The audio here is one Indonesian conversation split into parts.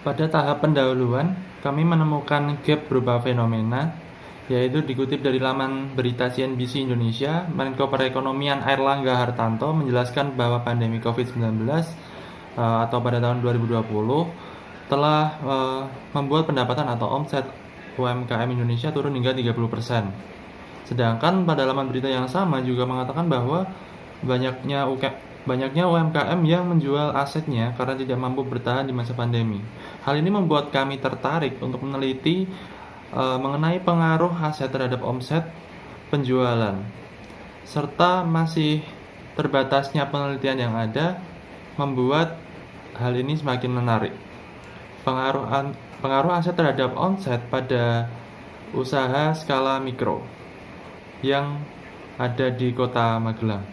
Pada tahap pendahuluan, kami menemukan gap berupa fenomena, yaitu dikutip dari laman berita CNBC Indonesia, Menko Perekonomian Airlangga Hartarto menjelaskan bahwa pandemi COVID-19 atau pada tahun 2020 telah membuat pendapatan atau omset UMKM Indonesia turun hingga 30%. Sedangkan pada laman berita yang sama juga mengatakan bahwa banyaknya UMKM yang menjual asetnya karena tidak mampu bertahan di masa pandemi. Hal ini membuat kami tertarik untuk meneliti mengenai pengaruh aset terhadap omset penjualan, serta masih terbatasnya penelitian yang ada membuat hal ini semakin menarik. Pengaruh aset terhadap omset pada usaha skala mikro yang ada di Kota Magelang.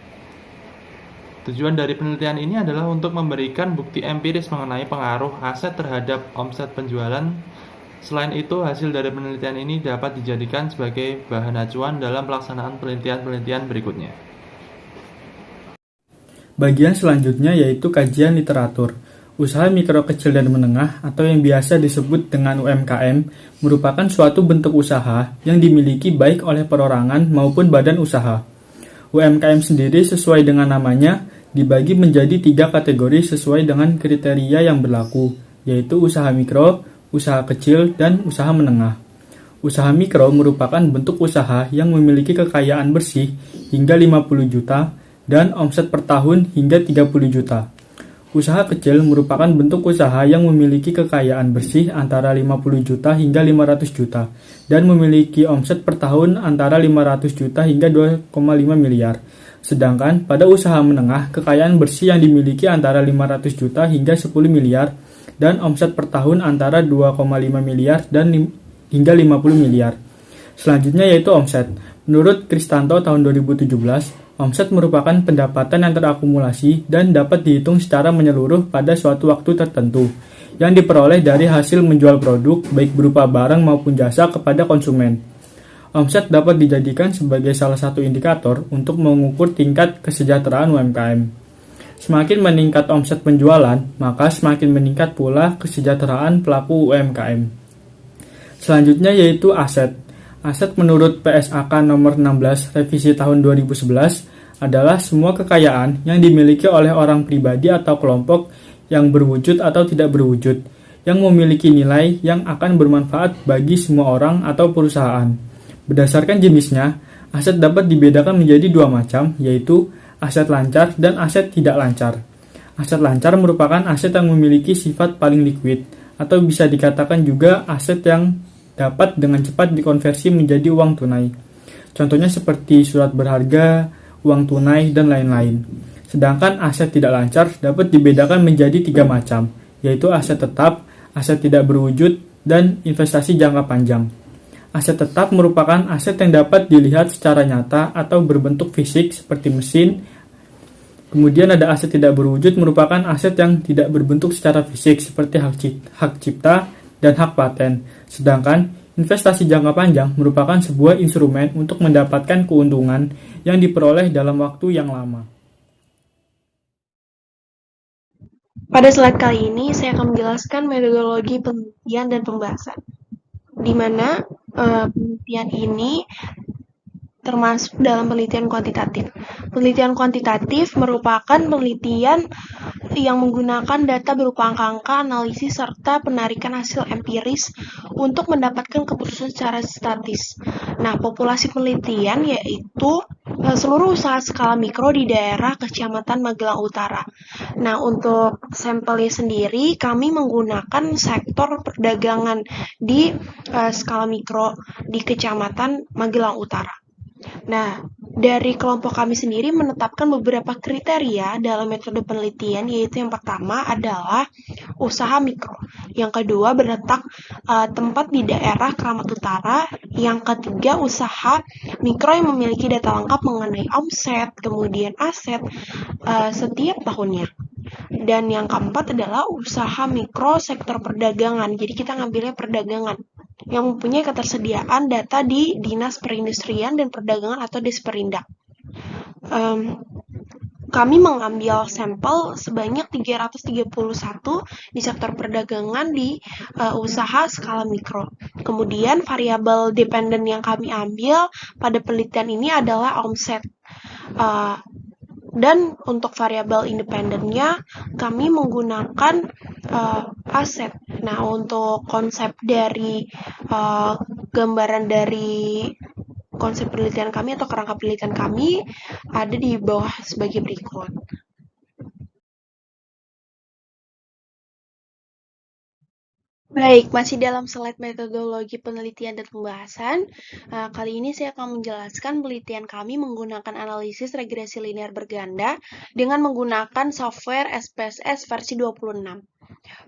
Tujuan dari penelitian ini adalah untuk memberikan bukti empiris mengenai pengaruh aset terhadap omset penjualan. Selain itu, hasil dari penelitian ini dapat dijadikan sebagai bahan acuan dalam pelaksanaan penelitian-penelitian berikutnya. Bagian selanjutnya yaitu kajian literatur. Usaha mikro kecil dan menengah atau yang biasa disebut dengan UMKM merupakan suatu bentuk usaha yang dimiliki baik oleh perorangan maupun badan usaha. UMKM sendiri sesuai dengan namanya dibagi menjadi 3 kategori sesuai dengan kriteria yang berlaku, yaitu usaha mikro, usaha kecil, dan usaha menengah. Usaha mikro merupakan bentuk usaha yang memiliki kekayaan bersih hingga 50 juta dan omset per tahun hingga 30 juta. Usaha kecil merupakan bentuk usaha yang memiliki kekayaan bersih antara 50 juta hingga 500 juta dan memiliki omset per tahun antara 500 juta hingga 2,5 miliar. Sedangkan pada usaha menengah, kekayaan bersih yang dimiliki antara 500 juta hingga 10 miliar dan omset per tahun antara 2,5 miliar dan hingga 50 miliar. Selanjutnya yaitu omset. Menurut Kristanto tahun 2017, omset merupakan pendapatan yang terakumulasi dan dapat dihitung secara menyeluruh pada suatu waktu tertentu, yang diperoleh dari hasil menjual produk, baik berupa barang maupun jasa kepada konsumen. Omset dapat dijadikan sebagai salah satu indikator untuk mengukur tingkat kesejahteraan UMKM. Semakin meningkat omset penjualan, maka semakin meningkat pula kesejahteraan pelaku UMKM. Selanjutnya yaitu aset. Aset menurut PSAK nomor 16 revisi tahun 2011 adalah semua kekayaan yang dimiliki oleh orang pribadi atau kelompok yang berwujud atau tidak berwujud, yang memiliki nilai yang akan bermanfaat bagi semua orang atau perusahaan. Berdasarkan jenisnya, aset dapat dibedakan menjadi 2 macam, yaitu aset lancar dan aset tidak lancar. Aset lancar merupakan aset yang memiliki sifat paling liquid, atau bisa dikatakan juga aset yang dapat dengan cepat dikonversi menjadi uang tunai. Contohnya seperti surat berharga, uang tunai, dan lain-lain. Sedangkan aset tidak lancar dapat dibedakan menjadi 3 macam, yaitu aset tetap, aset tidak berwujud, dan investasi jangka panjang. Aset tetap merupakan aset yang dapat dilihat secara nyata atau berbentuk fisik seperti mesin. Kemudian ada aset tidak berwujud merupakan aset yang tidak berbentuk secara fisik seperti hak cipta dan hak paten. Sedangkan investasi jangka panjang merupakan sebuah instrumen untuk mendapatkan keuntungan yang diperoleh dalam waktu yang lama. Pada slide kali ini, saya akan menjelaskan metodologi penelitian dan pembahasan, di mana penelitian ini termasuk dalam penelitian kuantitatif. Penelitian kuantitatif merupakan penelitian yang menggunakan data berupa angka-angka, analisis, serta penarikan hasil empiris untuk mendapatkan keputusan secara statis. Nah, populasi penelitian yaitu seluruh usaha skala mikro di daerah Kecamatan Magelang Utara. Nah, untuk sampelnya sendiri, kami menggunakan sektor perdagangan di skala mikro di Kecamatan Magelang Utara. Nah, dari kelompok kami sendiri menetapkan beberapa kriteria dalam metode penelitian, yaitu yang pertama adalah usaha mikro, yang kedua berletak tempat di daerah Keramat Utara, yang ketiga usaha mikro yang memiliki data lengkap mengenai omset, kemudian aset setiap tahunnya. Dan yang keempat adalah usaha mikro sektor perdagangan, jadi kita ngambilnya perdagangan yang mempunyai ketersediaan data di Dinas Perindustrian dan Perdagangan atau Disperindak. kami mengambil sampel sebanyak 331 di sektor perdagangan di usaha skala mikro. Kemudian variabel dependen yang kami ambil pada penelitian ini adalah omset. Dan untuk variabel independennya kami menggunakan aset. Nah, untuk konsep dari gambaran dari konsep penelitian kami atau kerangka penelitian kami ada di bawah sebagai berikut. Baik, masih dalam slide metodologi penelitian dan pembahasan. Kali ini saya akan menjelaskan penelitian kami menggunakan analisis regresi linear berganda dengan menggunakan software SPSS versi 26.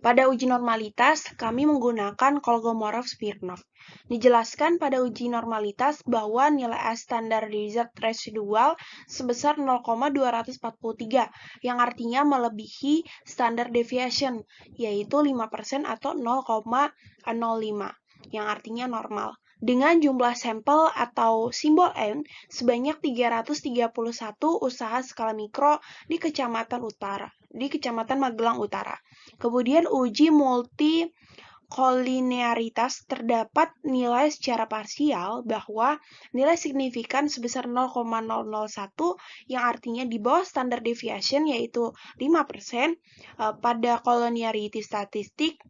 Pada uji normalitas, kami menggunakan Kolmogorov-Smirnov. Dijelaskan pada uji normalitas bahwa nilai S standardized residual sebesar 0,243, yang artinya melebihi standard deviation, yaitu 5% atau 0,05, yang artinya normal. Dengan jumlah sampel atau simbol N sebanyak 331 usaha skala mikro di Kecamatan Magelang Utara. Kemudian uji multi kolinearitas terdapat nilai secara parsial bahwa nilai signifikan sebesar 0,001 yang artinya di bawah standar deviation yaitu 5%. Pada collinearity statistik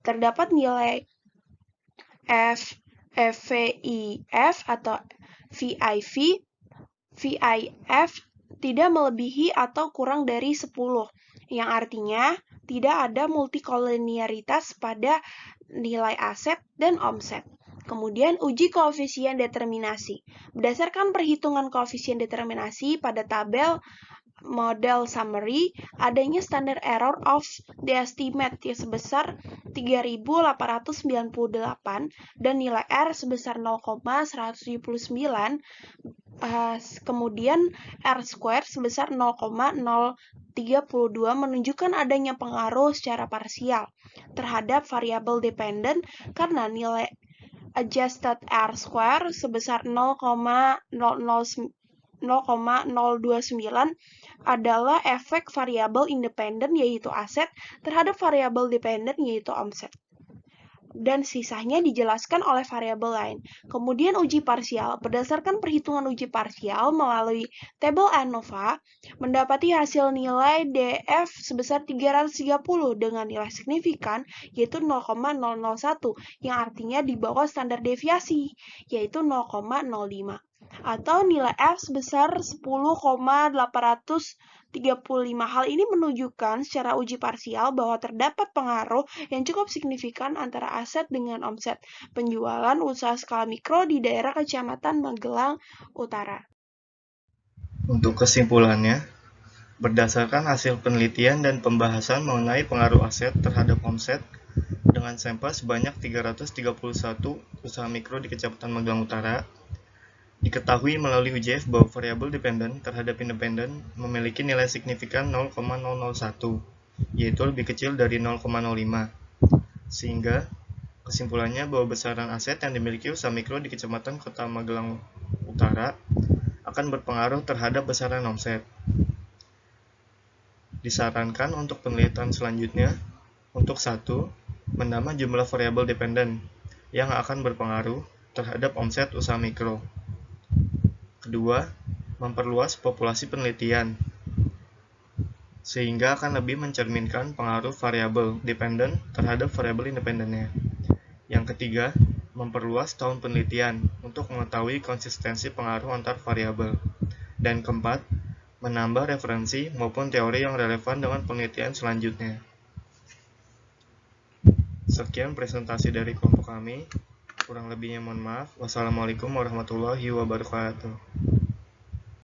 terdapat nilai FVIF atau VIF tidak melebihi atau kurang dari 10, yang artinya tidak ada multikoliniaritas pada nilai aset dan omset. Kemudian uji koefisien determinasi. Berdasarkan perhitungan koefisien determinasi pada tabel model summary, adanya standard error of the estimate yang sebesar 3.898 dan nilai R sebesar 0,179, kemudian R square sebesar 0,032 menunjukkan adanya pengaruh secara parsial terhadap variabel dependen karena nilai adjusted R square sebesar 0,029 adalah efek variabel independen yaitu aset terhadap variabel dependen yaitu omset. Dan sisanya dijelaskan oleh variabel lain. Kemudian uji parsial. Berdasarkan perhitungan uji parsial melalui tabel ANOVA, mendapati hasil nilai DF sebesar 330 dengan nilai signifikan yaitu 0,001, yang artinya di bawah standar deviasi, yaitu 0,05. Atau nilai F sebesar 10,835. Hal ini menunjukkan secara uji parsial bahwa terdapat pengaruh yang cukup signifikan antara aset dengan omset penjualan usaha skala mikro di daerah Kecamatan Magelang Utara. Untuk kesimpulannya, berdasarkan hasil penelitian dan pembahasan mengenai pengaruh aset terhadap omset dengan sampel sebanyak 331 usaha mikro di Kecamatan Magelang Utara, diketahui melalui UJF bahwa variabel dependen terhadap independen memiliki nilai signifikan 0,001, yaitu lebih kecil dari 0,05. Sehingga kesimpulannya bahwa besaran aset yang dimiliki usaha mikro di Kecamatan Kota Magelang Utara akan berpengaruh terhadap besaran omset. Disarankan untuk penelitian selanjutnya untuk 1. Menambah jumlah variabel dependen yang akan berpengaruh terhadap omset usaha mikro. Kedua, memperluas populasi penelitian sehingga akan lebih mencerminkan pengaruh variabel dependen terhadap variabel independennya. Yang ketiga, memperluas tahun penelitian untuk mengetahui konsistensi pengaruh antar variabel. Dan keempat, menambah referensi maupun teori yang relevan dengan penelitian selanjutnya. Sekian presentasi dari kelompok kami. Kurang lebihnya mohon maaf. Wassalamualaikum warahmatullahi wabarakatuh.